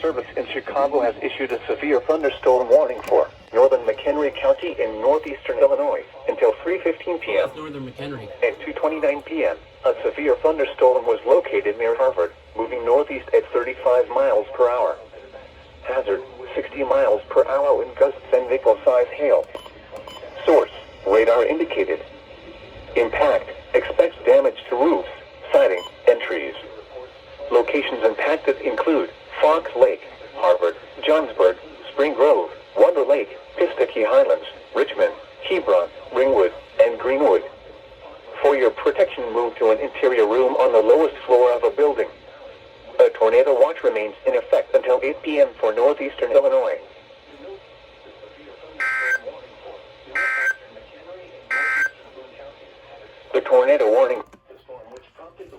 Service in Chicago has issued a severe thunderstorm warning for northern Mchenry County in northeastern Illinois until 3:15 p.m. Northern Mchenry. At 2:29 p.m., a severe thunderstorm was located near Harvard, moving northeast at 35 miles per hour. Hazard, 60 miles per hour wind gusts and nickel-size hail. Source, radar indicated. Impact, expects damage to roofs, siding, and trees. Locations impacted include Fox Lake, Harvard, Johnsburg, Spring Grove, Wonder Lake, Pistakee Highlands, Richmond, Hebron, Ringwood, and Greenwood. For your protection, move to an interior room on the lowest floor of a building. A tornado watch remains in effect until 8 p.m. for northeastern Illinois. The tornado warning